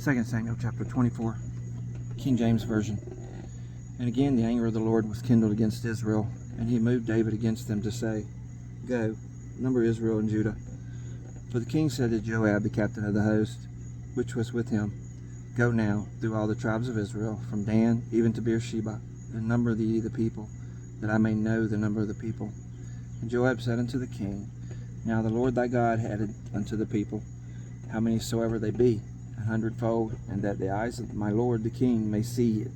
2 Samuel chapter 24, King James Version. And again the anger of the Lord was kindled against Israel, and he moved David against them to say, Go, number Israel and Judah. For the king said to Joab, the captain of the host, which was with him, Go now through all the tribes of Israel, from Dan even to Beersheba, and number thee the people, that I may know the number of the people. And Joab said unto the king, Now the Lord thy God added unto the people, how many soever they be, 100-fold, and that the eyes of my lord the king may see it.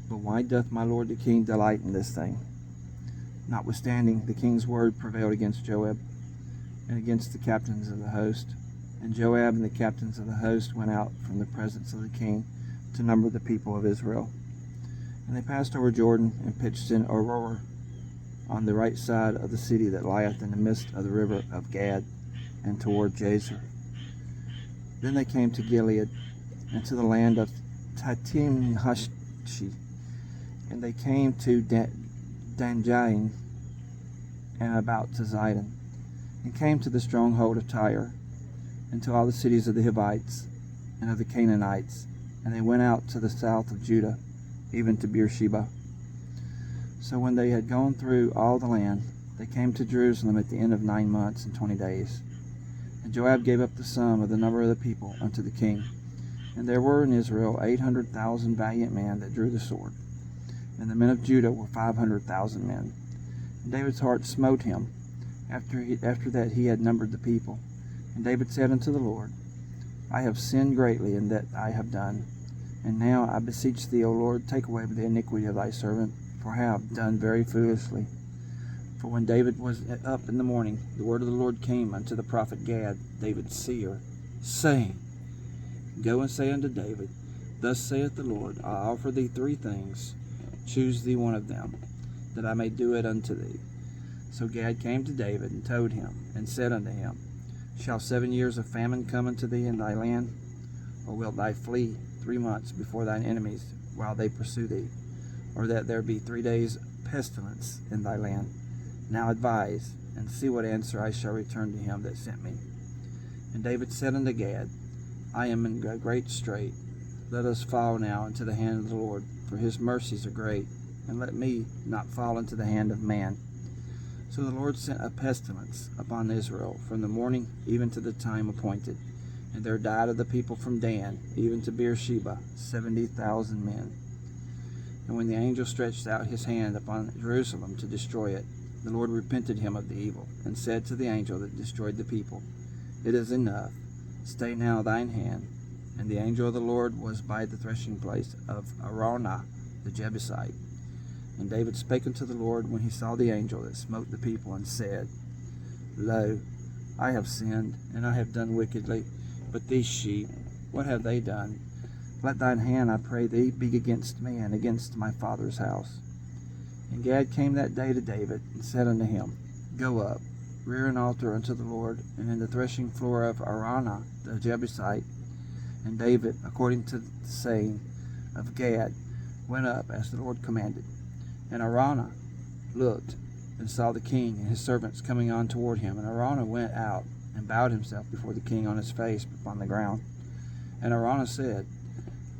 But why doth my lord the king delight in this thing? Notwithstanding, the king's word prevailed against Joab and against the captains of the host. And Joab and the captains of the host went out from the presence of the king to number the people of Israel. And they passed over Jordan and pitched in Aroer on the right side of the city that lieth in the midst of the river of Gad, and toward Jazer. Then they came to Gilead, and to the land of Tahtimhashi, and they came to Danjain, and about to Zidon, and came to the stronghold of Tyre, and to all the cities of the Hivites, and of the Canaanites, and they went out to the south of Judah, even to Beersheba. So when they had gone through all the land, they came to Jerusalem at the end of 9 months and 20 days. And Joab gave up the sum of the number of the people unto the king. And there were in Israel 800,000 valiant men that drew the sword. And the men of Judah were 500,000 men. And David's heart smote him, after that he had numbered the people. And David said unto the Lord, I have sinned greatly in that I have done. And now I beseech thee, O Lord, take away the iniquity of thy servant, for I have done very foolishly. For when David was up in the morning, the word of the Lord came unto the prophet Gad, David's seer, saying, Go and say unto David, Thus saith the Lord, I offer thee 3 things, choose thee one of them, that I may do it unto thee. So Gad came to David and told him, and said unto him, Shall 7 years of famine come unto thee in thy land? Or wilt thou flee 3 months before thine enemies while they pursue thee? Or that there be 3 days pestilence in thy land? Now advise, and see what answer I shall return to him that sent me. And David said unto Gad, I am in a great strait. Let us fall now into the hand of the Lord, for his mercies are great, and let me not fall into the hand of man. So the Lord sent a pestilence upon Israel from the morning even to the time appointed. And there died of the people from Dan even to Beersheba 70,000 men. And when the angel stretched out his hand upon Jerusalem to destroy it, the Lord repented him of the evil, and said to the angel that destroyed the people, It is enough, stay now thine hand. And the angel of the Lord was by the threshing place of Araunah the Jebusite. And David spake unto the Lord when he saw the angel that smote the people, and said, Lo, I have sinned, and I have done wickedly. But these sheep, what have they done? Let thine hand, I pray thee, be against me, and against my father's house. And Gad came that day to David, and said unto him, Go up, rear an altar unto the Lord, and in the threshing floor of Araunah the Jebusite. And David, according to the saying of Gad, went up as the Lord commanded. And Araunah looked, and saw the king and his servants coming on toward him. And Araunah went out, and bowed himself before the king on his face upon the ground. And Araunah said,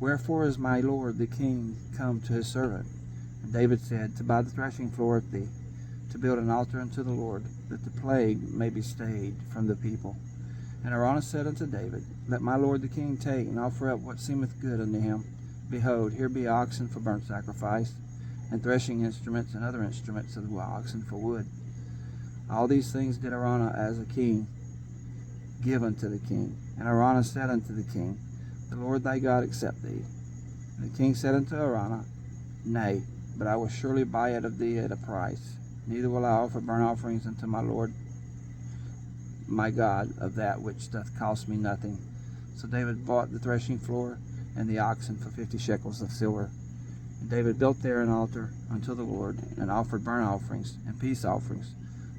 Wherefore is my lord the king come to his servant? And David said, To buy the threshing floor of thee, to build an altar unto the Lord, that the plague may be stayed from the people. And Araunah said unto David, Let my lord the king take and offer up what seemeth good unto him. Behold, here be oxen for burnt sacrifice, and threshing instruments and other instruments of the oxen for wood. All these things did Araunah as a king give unto the king. And Araunah said unto the king, The Lord thy God accept thee. And the king said unto Araunah, Nay, but I will surely buy it of thee at a price. Neither will I offer burnt offerings unto my Lord my God of that which doth cost me nothing. So David bought the threshing floor and the oxen for 50 shekels of silver. And David built there an altar unto the Lord, and offered burnt offerings and peace offerings.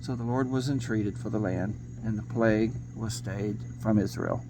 So the Lord was entreated for the land, and the plague was stayed from Israel.